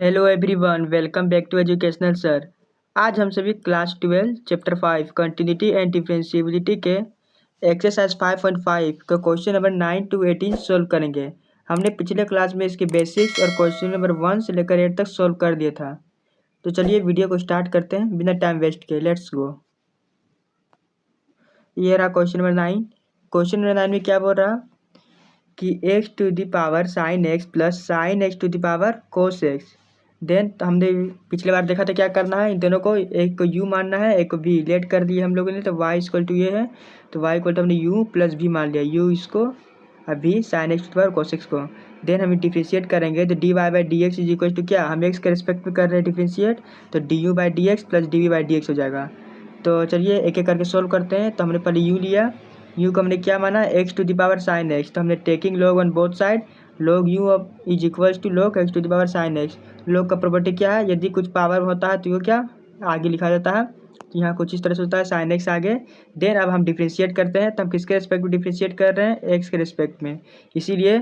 Hello everyone, welcome back to educational sir. आज हम सभी class 12 chapter 5 continuity and differentiability के एक्सरसाइज 5.5 का क्वेश्चन नंबर 9 to 18 सोल्व करेंगे। हमने पिछले क्लास में इसके बेसिक्स और क्वेश्चन नंबर 1 से लेकर 8 तक सोल्व कर दिया था। तो चलिए वीडियो को स्टार्ट करते हैं बिना टाइम वेस्ट किए। Let's go. ये रहा क्वेश्चन नंबर 9। क्वेश्चन नंबर 9 में क्या बोल रहा कि x to the power sine x plus sine x to the power cos x. Then हमने पिछले बार देखा था क्या करना है, इन दोनों को एक को u मानना है, एक को v लेट कर दिए हम लोगों ने। तो y इक्वल टू ये है, तो y इक्वल टू हमने u प्लस v मान लिया, u इसको और v sine x to power cos x को। देन हम डिफ्रेंशिएट करेंगे तो d y by D x is equal to क्या, हम एक्स के रिस्पेक्ट में कर रहे हैं डिफ्रेंशिएट, तो d you by D x plus d v by D x हो जाएगा। तो चलिए एक एक करके सोल्व करते हैं। तो हमने पहले u लिया, u को हमने क्या माना, x to the power sine x. तो हमने taking log on both side, log u is equals to log x to the power sine x. log का प्रॉपर्टी क्या है, यदि कुछ पावर होता है तो वो क्या आगे लिखा जाता है, तो यहाँ कुछ इस तरह से होता है साइन एक्स आगे। देन अब हम डिफ्रेंशिएट करते हैं, तो हम किसके रिस्पेक्ट में डिफ्रेंशिएट कर रहे हैं, एक्स के रिस्पेक्ट में, इसीलिए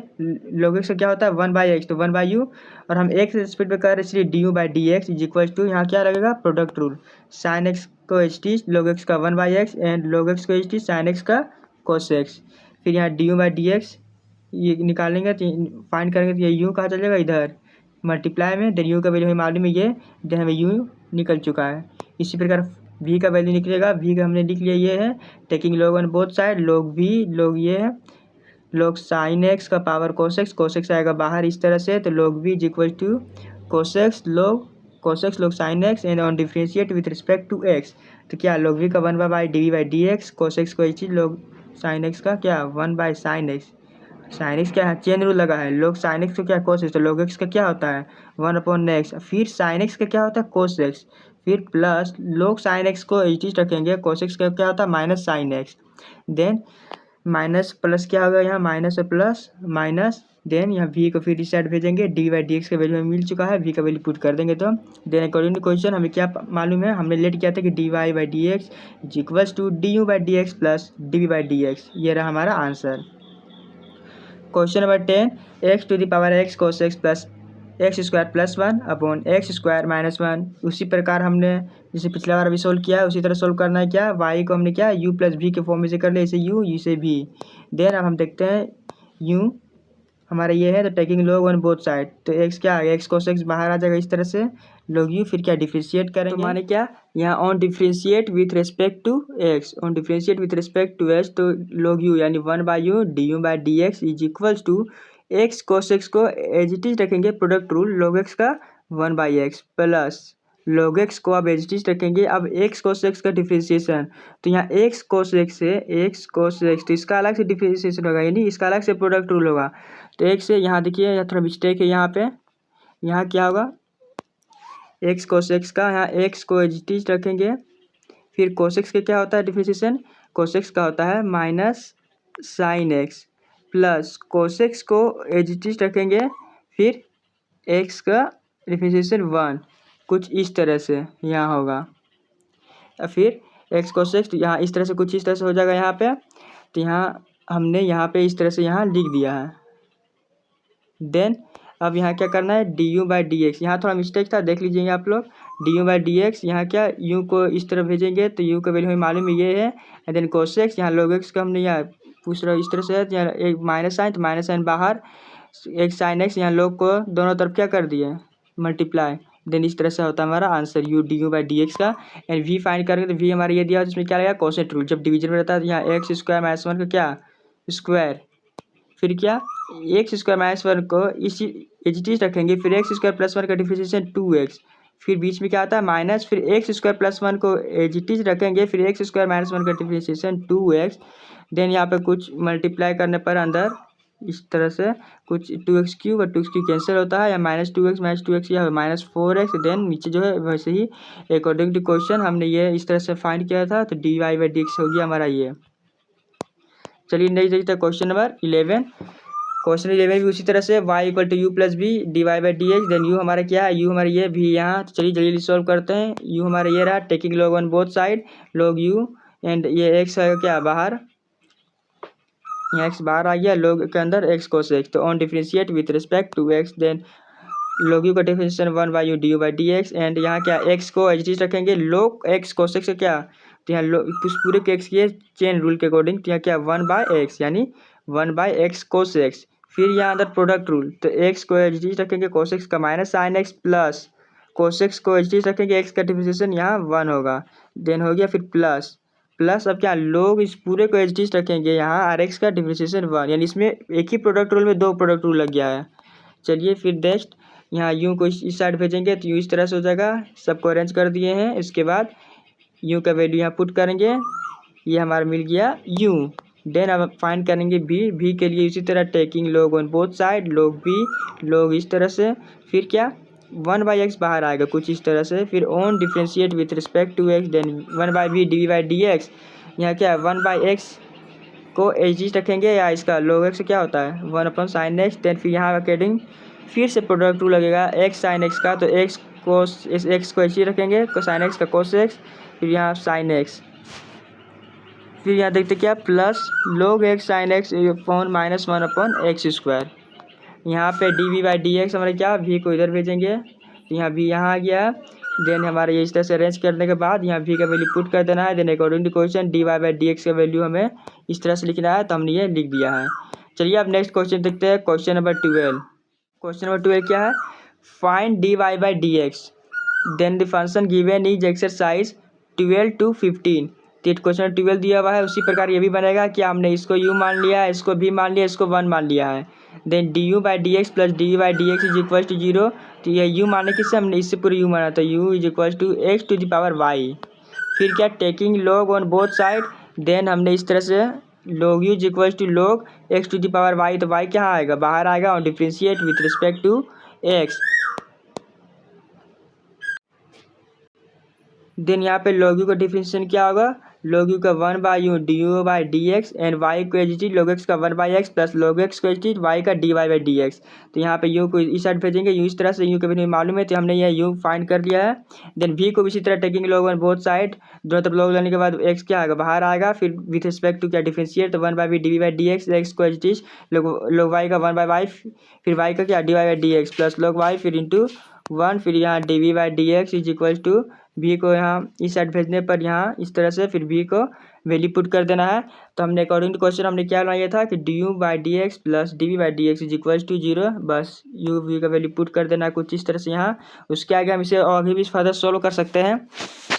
log एक्स का क्या होता है 1/x, तो 1/u, और हम एक्स के रिस्पेक्ट में कर रहे हैं इसलिए d you by D x is equals to, यहाँ क्या लगेगा प्रोडक्ट रूल, साइन एक्स को एच टी log एक्स का 1/x एंड log एक्स को एच टी साइन एक्स का कोस एक्स। फिर यहाँ d you by D x ये निकालेंगे तो फाइंड करेंगे तो ये यू कहाँ चल जाएगा, इधर मल्टीप्लाई में। देन यू का वैल्यू हमें मालूम है ये, देन हमें यू निकल चुका है। इसी प्रकार v का वैल्यू निकलेगा, v का हमने लिख लिया ये है, taking log on both side, log v log ये है log साइन एक्स का power cos x, cos x आएगा बाहर इस तरह से, तो log v is equal to cos x log sine x and on differentiate with respect to x, तो क्या log v का 1/बाई d v by D x, cos x को चीज log साइन एक्स का क्या 1 साइन एक्स। साइन एक्स क्या है, चेन रूल लगा है, log साइन एक्स को क्या कोस एक्स, तो log एक्स का क्या होता है 1/x, फिर साइन एक्स का क्या होता है कोस एक्स, फिर प्लस log साइन एक्स को एच रखेंगे, कोस एक्स का क्या होता है minus sine x. Then minus plus क्या होगा, यहाँ माइनस और प्लस माइनस, देन यहाँ v को फिर इस साइड भेजेंगे, डी बाई डी एक्स का वैल्यू हमें मिल चुका है, v का वैल्यू पुट कर देंगे। तो देन अकॉर्डिंग टू क्वेश्चन हमें क्या मालूम है, हमने लेट किया था कि d y by D x is equals to d you by D x plus d v by D x. ये रहा हमारा answer. Question number 10, x to the power x cos x plus x square plus 1 upon x square minus 1। उसी प्रकार हमने जैसे पिछला बार अभी solve किया उसी तरह सोल्व करना है। क्या वाई को हमने क्या u प्लस वी के फॉर्म में से कर लिया, इसे u से v। देन अब हम देखते हैं u हमारा ये है, तो taking log on both side, तो x क्या आएगा, एक्स कोस एक्स बाहर आ जाएगा इस तरह से, log u फिर क्या डिफ्रेंशिएट करेंगे, तो माने क्या यहाँ on differentiate with respect to x, on differentiate with respect to x, तो log u यानी 1/u d you by D x is equals to x cos x को एज इट इज रखेंगे प्रोडक्ट रूल, log x का 1/x plus log x को अब as it is रखेंगे, अब x कोस x का डिफ्रेंशिएशन, तो यहाँ x कोस एक्स से x कोस एक्स, तो इसका अलग से डिफ्रेंशिएशन होगा, यानी इसका अलग से प्रोडक्ट रूल होगा। तो x से यहाँ देखिए यहाँ थोड़ा मिस्टेक है, यहाँ पे यहाँ क्या होगा x कोस एक्स का, यहाँ x को एज इट इज रखेंगे, फिर कोस एक्स का क्या होता है डिफ्रेंशिएशन, कोस एक्स का होता है minus sine x plus cos x को एज इट इज रखेंगे, फिर x का डिफ्रेंशिएशन 1 कुछ इस तरह से यहाँ होगा, और फिर x कोस एक्स यहाँ इस तरह से कुछ इस तरह से हो जाएगा यहाँ पे, तो यहाँ हमने यहाँ पे इस तरह से यहाँ लिख दिया है। देन अब यहाँ क्या करना है, d you by D x, यहाँ थोड़ा मिस्टेक था देख लीजिए आप लोग, D you by D x यहाँ क्या u को इस तरफ भेजेंगे, तो u का वैल्यू हमें मालूम है ये है, एंड देन कोस एक्स यहाँ log एक्स का हमने यहाँ पूछ रहा इस तरह से है, तो यहाँ एक माइनस साइन, तो माइनस साइन बाहर, एक साइन एक्स यहाँ लोग को दोनों तरफ क्या कर दिए मल्टीप्लाई, देन इस तरह से होता है हमारा answer u D you by D x का। एंड v फाइंड करेंगे तो v हमारा ये दिया है, जिसमें क्या लगेगा कोसेट रूल, जब डिवीजन में रहता है तो यहाँ एक्स स्क्वायर माइनस 1 का क्या स्क्वायर, फिर क्या एक्स स्क्वायर माइनस 1 को इसी एच टी रखेंगे, फिर एक्स स्क्वायर प्लस 1 का डिफ्रेंशिएशन 2x, फिर बीच में क्या आता है माइनस, फिर एक्स स्क्वायर प्लस 1 को एच टी रखेंगे, फिर एक्स स्क्वायर माइनस 1 का डिफ्रेंशिएशन 2x, देन यहाँ पे कुछ मल्टीप्लाई करने पर अंदर इस तरह से कुछ 2x क्यूब और 2x क्यूब कैंसिल होता है, या -2x या -4x, देन नीचे जो है वैसे ही अकॉर्डिंग टू क्वेश्चन हमने ये इस तरह से फाइंड किया था, तो d y by D x हो गया हमारा ये। चलिए नहीं देखते क्वेश्चन नंबर 11। क्वेश्चन 11 भी उसी तरह से y equal to u plus v d y by D x, then u हमारा क्या है, यू हमारा ये भी यहाँ, तो चलिए जल्दी सॉल्व करते हैं। यू हमारा ये रहा, taking log on both side, log you and ये x है क्या बाहर, यहाँ x बाहर आ गया, log के अंदर x कोस x, तो on differentiate with respect to x, then log u का differentiation 1/u du by dx and यहाँ क्या x को एज इट इज रखेंगे log x cos x से क्या तो यहाँ उस पूरे के x के चेन रूल के अकॉर्डिंग तो यहाँ क्या 1/x यानी 1/x cos x। फिर यहाँ अंदर प्रोडक्ट रूल तो x को एज इट इज रखेंगे cos x का minus sine x plus cos x को एज इट इज रखेंगे x का डिफरेंशिएशन यहाँ 1 होगा। देन हो गया फिर प्लस प्लस अब क्या लोग इस पूरे को एज इट इज रखेंगे यहाँ आर एक्स का डिफरेंशिएशन 1 यानी इसमें एक ही प्रोडक्ट रूल में दो प्रोडक्ट रूल लग गया है। चलिए फिर नेक्स्ट यहाँ यू को इस साइड भेजेंगे तो यू इस तरह से हो जाएगा। सबको अरेंज कर दिए हैं। इसके बाद यू का वैल्यू यहाँ पुट करेंगे ये हमारा मिल गया यू। देन अब फाइंड करेंगे भी के लिए इसी तरह taking log on both side log भी log इस तरह से फिर क्या 1/x बाहर आएगा कुछ इस तरह से। फिर on differentiate with respect to x then 1/v d by D x. यहाँ क्या 1/x को एच रखेंगे या इसका log x क्या होता है 1/sin x। देन फिर यहाँ अकॉर्डिंग फिर से प्रोडक्ट रूल लगेगा x sin x का तो x को एच रखेंगे sin x का cos x फिर यहाँ sin x। फिर यहाँ देखते क्या plus log x sin x upon minus 1/x²। यहाँ पे डी बाई डी एक्स हमारे क्या v को इधर भेजेंगे तो यहाँ v यहाँ आ गया। देन हमारे ये इस तरह से अरेंज करने के बाद यहाँ v का वैल्यू पुट कर देना है। Then according to question d y by D x का वैल्यू हमें इस तरह से लिखना है तो हमने ये लिख दिया है। चलिए अब नेक्स्ट क्वेश्चन देखते हैं क्वेश्चन नंबर 12। क्वेश्चन नंबर 12 क्या है find d y by D x then the function given is exercise 12 to 15। तो क्वेश्चन 12 दिया हुआ है उसी प्रकार ये भी बनेगा कि हमने इसको u मान लिया है इसको v मान लिया इसको 1 मान लिया है। Then d you by D x plus d by D x is equal to 0। तो ये u मानने किससे हमने इससे पूरे u माना तो u is equal to x to the power y. फिर क्या taking log on both side then हमने इस तरह से log u is equal to log x to the power y तो y क्या आएगा बाहर आएगा और differentiate with respect to x। देन यहाँ पे log u का डिफरेंशिएशन क्या होगा log u का 1/u d you by D x and y को एच log x का 1/x प्लस log x को एच y का d y by D x. तो यहाँ पे u को इस साइड भेजेंगे u इस तरह से u के भी मालूम है तो हमने यह u फाइंड कर लिया है। देन v को इसी तरह taking log on both side दोनों तरफ log लेने के बाद x क्या आएगा बाहर आएगा। फिर विथ रिस्पेक्ट टू क्या डिफरेंशिएट तो 1/v d by D x x को एच log y का 1/y फिर y का क्या d y by D x plus log y फिर इंटू 1 फिर यहाँ d v by D x is equal to v को यहाँ इस साइड भेजने पर यहाँ इस तरह से फिर v को वैल्यू पुट कर देना है। तो हमने अकॉर्डिंग टू क्वेश्चन हमने क्या बनाया था कि d you by D x plus d v by D x is equal to 0 बस u v का वैल्यू पुट कर देना है कुछ इस तरह से यहाँ। उसके आगे हम इसे आगे भी फर्दर सोल्व कर सकते हैं।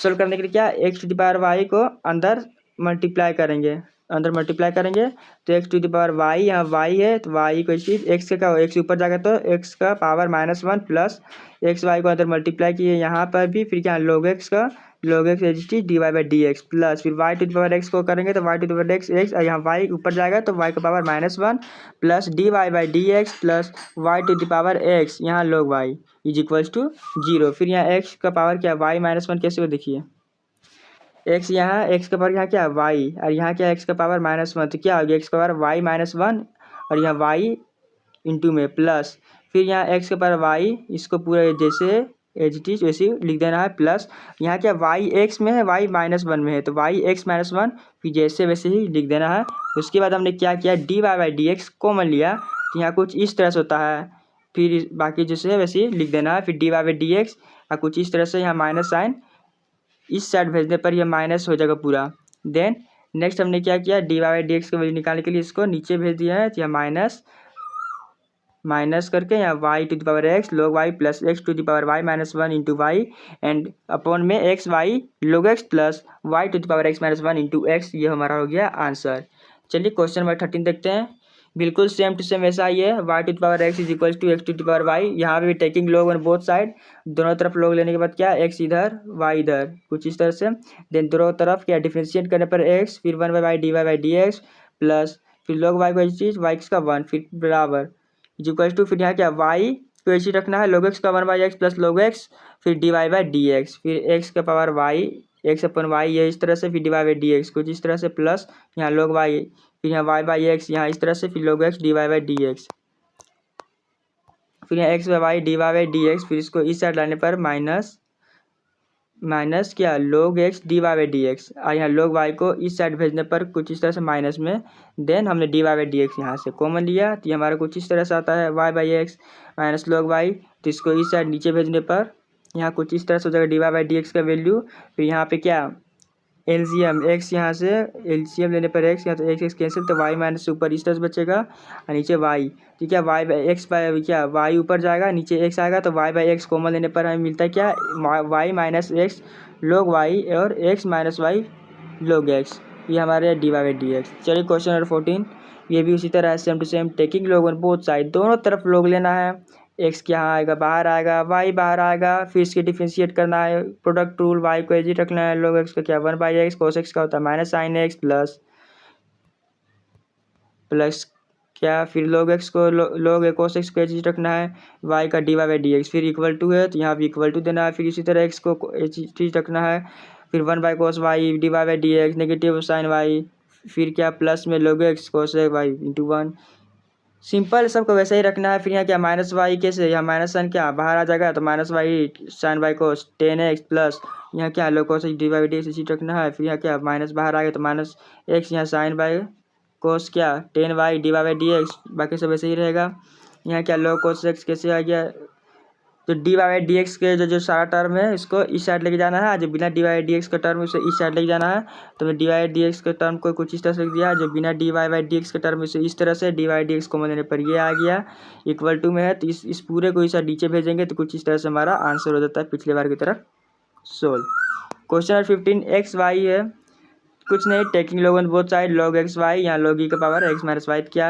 सोल्व करने के लिए क्या x to the power y को अंदर मल्टीप्लाई करेंगे तो x to the power y यहाँ वाई है तो वाई को चीज़ एक्स का एक्स ऊपर जाएगा तो एक्स का पावर -1 प्लस एक्स वाई को अंदर मल्टीप्लाई किए यहाँ पर भी फिर क्या log x h t d y by D x plus फिर y to the power x को करेंगे तो y to the power x यहाँ वाई ऊपर जाएगा तो वाई का power -1 plus d y by D x plus y to the power x यहाँ log y is equals to 0। फिर यहाँ एक्स का पावर क्या वाई -1 कैसे हो देखिए एक्स यहाँ एक्स का पावर यहाँ क्या वाई और यहाँ क्या एक्स का पावर -1 तो क्या हो गया एक्स का पावर वाई -1 और यहाँ वाई इंटू में प्लस फिर यहाँ एक्स का पावर वाई इसको पूरा जैसे एच टी वैसे लिख देना है प्लस यहाँ क्या वाई एक्स में है वाई -1 में है तो वाई एक्स -1 फिर जैसे वैसे ही लिख देना है। उसके बाद हमने क्या किया d y by D x common लिया तो यहाँ कुछ इस तरह से होता है फिर बाकी जैसे है वैसे ही लिख देना है। फिर d y by D x और कुछ इस तरह से यहाँ माइनस साइन इस साइड भेजने पर यह माइनस हो जाएगा पूरा। देन नेक्स्ट हमने क्या किया d y by D x का वैल्यू निकालने के लिए इसको नीचे भेज दिया है तो यह माइनस करके यहाँ y to the power x log y plus x to the power y -1 into y and upon में x y log x plus y to the power x -1 into x ये हमारा हो गया आंसर। चलिए question number 13 देखते हैं। बिल्कुल same to same वैसा ही है y to the power x is equal to x to the power y. यहाँ पे भी taking log on both side दोनों तरफ log लेने के बाद क्या एक्स इधर वाई इधर कुछ इस तरह से। देन दोनों तरफ क्या डिफ्रेंशिएट करने पर एक्स फिर 1/y d y by D x plus फिर log वाई को एक चीज़ वाई का 1 फिर बराबर इज इक्वल टू फिर यहाँ क्या वाई को ऐसे रखना है log x का 1/x प्लस log x फिर d y by D x फिर एक्स का पावर वाई एक्स अपन वाई ये इस तरह से फिर d y by D x कुछ इस तरह से प्लस यहाँ log वाई फिर यहाँ वाई बाई एक्स यहाँ इस तरह से फिर log x d y by D x फिर यहाँ x by y d y by D x फिर इसको इस साइड लाने पर माइनस क्या log x d y by D x और यहाँ log y को इस साइड भेजने पर कुछ इस तरह से माइनस में। देन हमने d y by D x यहाँ से कॉमन लिया तो ये हमारा कुछ इस तरह से आता है y by x minus log y तो इसको इस साइड नीचे भेजने पर यहाँ कुछ इस तरह से हो जाएगा डी वाई डी एक्स का वैल्यू। फिर यहाँ पे क्या एलसीएम एक्स, यहाँ से एलसीएम लेने पर एक्स, यहाँ तो एक्स एक्स कैंसिल, तो वाई माइनस ऊपर इस तरह से बचेगा और नीचे वाई। ठीक है, वाई बाई एक्स बाई क्या वाई ऊपर जाएगा, नीचे एक्स आएगा, तो वाई बाई एक्स कॉमन लेने पर हमें मिलता है क्या y minus x log y और x minus y log x. ये हमारे d y by D x. चलिए क्वेश्चन नंबर 14, ये भी उसी तरह है same to same. Taking log on both side, दोनों तरफ log लेना है। एक्स के यहाँ आएगा, बाहर आएगा, वाई बाहर आएगा, फिर इसके डिफ्रेंशिएट करना है। प्रोडक्ट रूल, वाई को एज रखना है। log एक्स का क्या 1/x, cos एक्स का होता है माइनस साइन एक्स प्लस क्या, फिर log एक्स को log cos एक्स को एज रखना है। वाई का d y by D x, फिर इक्वल टू है तो यहाँ भी इक्वल टू देना है। फिर इसी तरह एक्स को एज रखना है। फिर 1/cos y d y by D x, negative sine y, फिर क्या प्लस में log x cos y into 1। Simple, सबको वैसे ही रखना है। फिर यहाँ क्या माइनस वाई कैसे, यहाँ माइनस साइन क्या बाहर आ जाएगा, तो माइनस वाई साइन वाई को 10x प्लस यहाँ क्या लो कोस डी वाई डी एक्स रखना है। फिर यहाँ क्या माइनस बाहर आ गया तो माइनस एक्स, यहाँ साइन वाई कोस क्या 10y D y d x, बाकी सब वैसे ही रहेगा। यहाँ क्या लो कोस एक्स कैसे आ गया, तो डी वाई डी एक्स के जो सारा टर्म है इसको इस साइड लेके जाना है, जो बिना डी वाई डी एक्स का टर्म उसे इस साइड लेके जाना है। तो मैं डी वाई डी एक्स के टर्म को कुछ इस तरह से लिख दिया, जो बिना डी वाई डी एक्स के टर्म उसे इस तरह से d y d x common लेने पर ये आ गया इक्वल टू में है। तो इस पूरे को इस साइड नीचे भेजेंगे तो कुछ इस तरह से हमारा आंसर हो जाता है पिछले बार की तरफ solve. Question number 15 x y है, कुछ नहीं, taking log on both side log x y, यहाँ log e का पावर एक्स माइनस वाई, क्या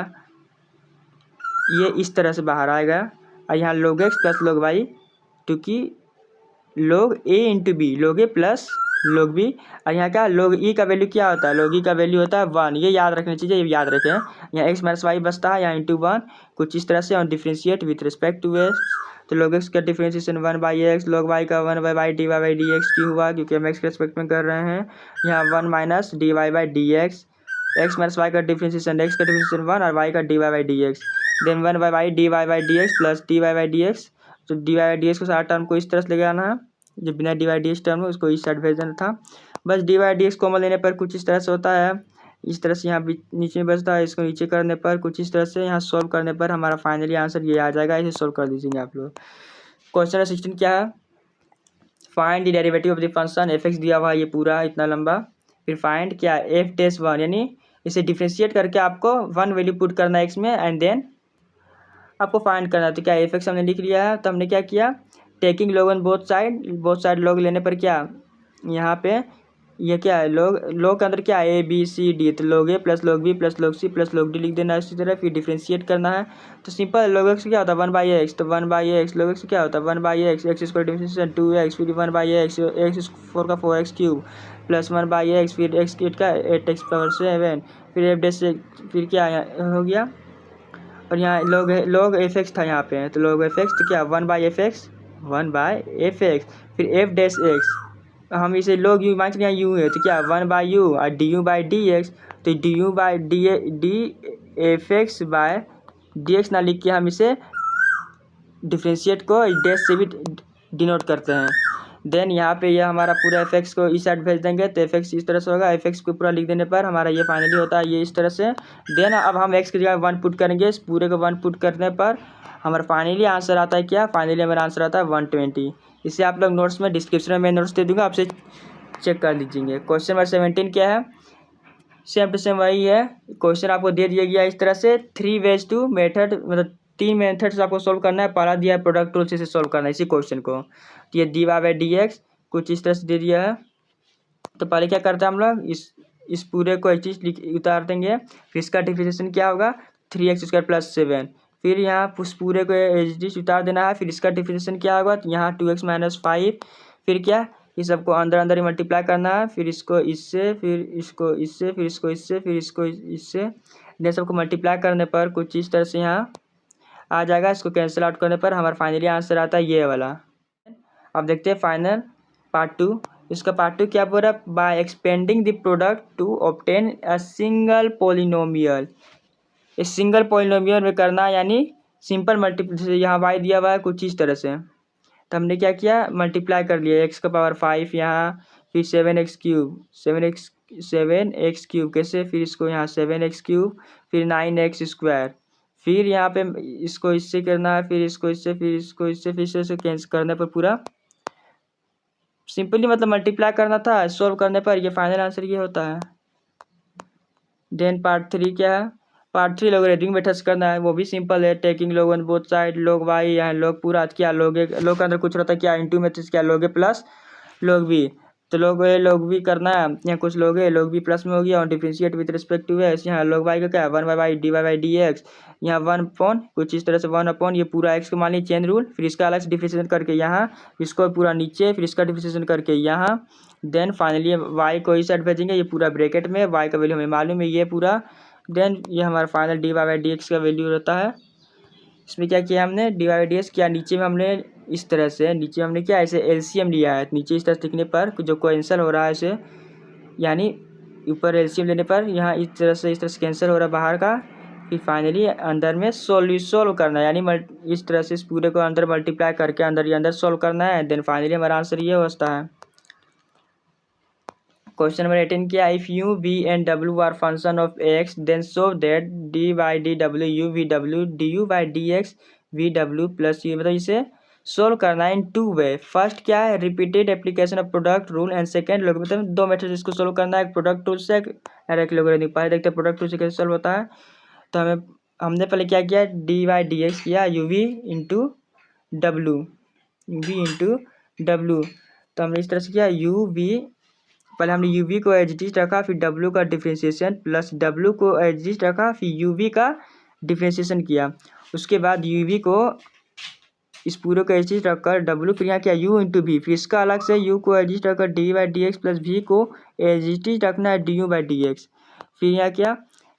ये इस तरह से बाहर आएगा और यहाँ log x plus log y, क्योंकि log a into b, log a plus log b। और यहाँ क्या log e का वैल्यू क्या होता है, log e का वैल्यू होता है 1, ये याद रखनी चाहिए, ये याद रखें। यहाँ x माइनस वाई बचता है, यहाँ इंटू 1 कुछ इस तरह से, और differentiate with respect to x। तो log x का डिफ्रेंशिएशन 1/x, log y का 1/y d y by D x क्यों हुआ, क्योंकि हम x के रिस्पेक्ट में कर रहे हैं। यहाँ 1 minus d y by D x, x minus y का डिफ्रेंशिएशन, x का डिफ्रेंशिएशन 1 और y का d y by D x, then 1/y d y by D x plus d y by D x. तो d y by D x को सारा term को इस तरह से लेके आना है, जो बिना d y d x term है उसको इस साइड भेज देना था। बस d y d x common लेने पर कुछ इस तरह से होता है, इस तरह से यहाँ नीचे में बचता है, इसको नीचे करने पर कुछ इस तरह से, यहाँ सॉल्व करने पर हमारा फाइनली आंसर ये आ जाएगा। इसे सॉल्व कर दीजिएगा आप लोग। क्वेश्चन नंबर 16 क्या है, find the derivative of the function F x दिया हुआ है ये पूरा इतना लंबा। फिर फाइंड क्या एफ टेस्ट 1, यानी इसे डिफ्रेंशिएट करके आपको 1 वैल्यू पुट करना है एक्स में एंड देन आपको फाइंड करना है। तो क्या एफ एक्स हमने लिख लिया है, तो हमने क्या किया taking log on both side log लेने पर क्या यहाँ पे ये क्या है log के अंदर क्या है ए बी सी डी, तो log a plus log b plus log c plus log d लिख देना है इसी तरह। फिर डिफ्रेंशिएट करना है, तो सिंपल log x क्या होता है 1/x, तो 1/x log x क्या होता है 1/x, x square differentiation 2x, फिर 1/x एक्स 4 का 4x क्यूब प्लस 1/x, फिर x किट का 8x पावर 7, फिर एफ डैश से फिर क्या हो गया, और यहाँ log एफ एक्स था यहाँ पे, तो log एफ एक्स तो क्या 1/f(x), फिर एफ डैश एक्स, हम इसे log u मान के यहाँ u है तो क्या 1/u और du/dx, तो du/d f x by d x ना लिख के हम इसे डिफ्रेंशिएट को डैश से भी डिनोट करते हैं। देन यहाँ पे यह हमारा पूरा एफ एक्स को इस साइड भेज देंगे, तो एफ एक्स इस तरह से होगा, एफ एक्स को पूरा लिख देने पर हमारा ये फाइनली होता है ये इस तरह से। देन अब हम एक्स की जगह 1 पुट करेंगे, इस पूरे को 1 पुट करने पर हमारा फाइनली आंसर आता है क्या, फाइनली हमारा आंसर आता है 120। इसे आप लोग नोट्स में डिस्क्रिप्शन में नोट्स दे दूँगा, आपसे चेक कर लीजिए। क्वेश्चन नंबर 17 क्या है, सेम टू सेम वही है। क्वेश्चन आपको दे दिया गया इस तरह से 3 ways टू मेथड, मतलब 3 मेथड्स आपको सोल्व करना है। पहला दिया है प्रोडक्ट रूल से सोल्व करना है इसी क्वेश्चन को, तो ये d y by D x कुछ इस तरह से दे दिया है। तो पहले क्या करते हैं हम लोग इस पूरे को एक चीज़ उतार देंगे, फिर इसका डिफरेंशिएशन क्या होगा 3x² प्लस 7, फिर यहाँ उस पूरे को एच उतार देना है, फिर इसका डिफरेंशिएशन क्या होगा, तो यहाँ 2x माइनस 5, फिर क्या ये सबको अंदर अंदर ही मल्टीप्लाई करना है, फिर इसको इससे, फिर इसको इससे, फिर इसको इससे, फिर इसको इससे, इन सबको मल्टीप्लाई करने पर कुछ इस तरह से यहाँ आ जाएगा। इसको कैंसिल आउट करने पर हमारा फाइनली आंसर आता है ये वाला। अब देखते हैं फाइनल पार्ट 2। इसका पार्ट 2 क्या बोल रहा है, by expanding the product to obtain a single polynomial. इस सिंगल पोलिनोमियल में करना यानी सिंपल मल्टीप्लिकेशन, यहाँ वाई दिया हुआ है कुछ इस तरह से, तो हमने क्या किया मल्टीप्लाई कर लिया x का पावर 5 यहाँ, फिर 7x क्यूब कैसे, फिर इसको यहाँ 7x क्यूब, फिर 9x स्क्वायर, फिर यहाँ पे इसको इससे करना है, फिर इसको इससे, फिर इसको इससे, फिर इससे कैंसिल करने पर पूरा सिंपली मतलब मल्टीप्लाई करना था, सॉल्व करने पर ये फाइनल आंसर ये होता है। देन पार्ट 3 क्या है? पार्ट 3 लॉगरिथमिक मेथड से करना है, वो भी सिंपल है। Taking log on both side, log y यहाँ log पूरा क्या log ए, log के अंदर कुछ रहता है क्या इंटू मेथड क्या log a plus log b, तो log ए log b करना है, यहाँ कुछ log a log b plus में हो गया और differentiate with respect to x, यहाँ log y का क्या है 1/y dy/dx, यहाँ 1 अपॉन कुछ इस तरह से 1 अपॉन ये पूरा x को मान लीजिए चेन रूल, फिर इसका अलग से डिफरेंशिएशन करके यहाँ इसको पूरा नीचे, फिर इसका डिफरेंशिएशन करके यहाँ, देन फाइनली y को इस साइड भेजेंगे, ये पूरा ब्रैकेट में y का वैल्यू हमें मालूम है ये पूरा, देन ये हमारा फाइनल dy/dx का वैल्यू रहता है। इसमें क्या किया हमने dy/dx किया, नीचे में हमने इस तरह से, नीचे हमने क्या ऐसे एलसीएम लिया है, नीचे इस तरह से लिखने पर जो कैंसिल हो रहा है ऐसे, यानी ऊपर एलसीएम लेने पर यहाँ इस तरह से कैंसिल हो रहा है बाहर का, फिर फाइनली अंदर में सोल्व करना है, यानी इस तरह से इस पूरे को अंदर मल्टीप्लाई करके अंदर ये अंदर सोल्व करना है, देन फाइनली हमारा आंसर ये होता है। क्वेश्चन नंबर 18 क्या, if u v and w are function of x then show that d by D W U V W D you by D X V W plus U, मतलब इसे solve करना है इन 2 वे। First क्या है repeated application of product rule and second मतलब 2 method इसको solve करना है, एक प्रोडक्ट टूल से एक लोगरिथम। पहले देखते हैं प्रोडक्ट टूल से कैसे सोल्व होता है। तो हमने पहले क्या किया डी बाई डी एक्स किया यू वी इंटू डब्ल्यू, तो हमने इस तरह से किया यू वी, पहले हमने यू वी को एज इट इज रखा, फिर डब्ल्यू का डिफ्रेंशिएशन प्लस डब्ल्यू को एज इट इज रखा, फिर यू वी का डिफ्रेंशिएशन किया, उसके बाद यू वी को इस पूरे को एज इट रखकर डब्ल्यू, फिर यहाँ किया यू इंटू वी, फिर इसका अलग से यू को एज इट रखकर d by D x plus v को एज इट इज रखना है d you by D x, फिर यहाँ क्या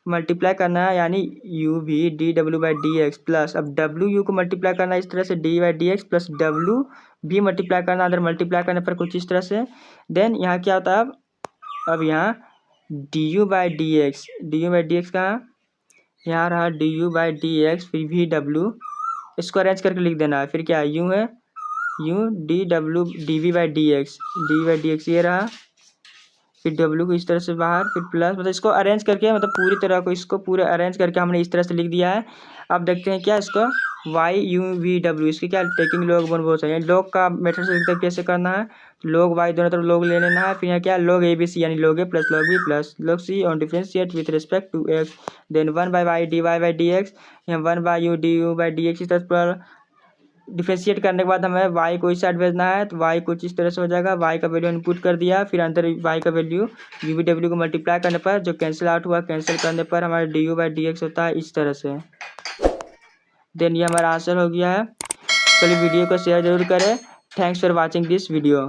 मल्टीप्लाई करना है, यानी यू वी डी डब्ल्यू बाई डी एक्स प्लस अब डब्ल्यू यू को मल्टीप्लाई करना है इस तरह से d by D x plus डब्ल्यू भी मल्टीप्लाई करना, अंदर मल्टीप्लाई करने पर कुछ इस तरह से, देन यहाँ क्या होता है अब यहाँ d you by D x कहाँ, यहाँ रहा d you by D x, फिर वी डब्ल्यू इसको अरेंज करके लिख देना है, फिर क्या यू है यू डी डब्ल्यू d v by D x ये रहा, फिर डब्ल्यू को इस तरह से बाहर, फिर प्लस मतलब इसको अरेंज करके मतलब पूरी तरह को इसको पूरे अरेंज करके हमने इस तरह से लिख दिया है। अब देखते हैं क्या इसको वाई यू वी डब्ल्यू, इसकी क्या टेकिंग log वन बहुत चाहिए, log का मेथड से देखते कैसे करना है, log y दोनों तरफ log ले लेना है, फिर यहाँ क्या log ए बी सी यानी log a plus log b plus log c on differentiate with respect to x, then 1/y dy by D x, यहाँ 1/u d you by D x, इस तरह पर डिफ्रेंशिएट करने के बाद हमें y को इस साइड भेजना है, तो y कुछ इस तरह से हो जाएगा, y का वैल्यू इनपुट कर दिया, फिर अंदर y का वैल्यू यू वी डब्ल्यू को मल्टीप्लाई करने पर जो कैंसिल आउट हुआ, कैंसिल करने पर हमारा D you by D x होता है इस तरह से। देन ये हमारा आंसर हो गया है। चलिए वीडियो को शेयर जरूर करें। Thanks for watching this video.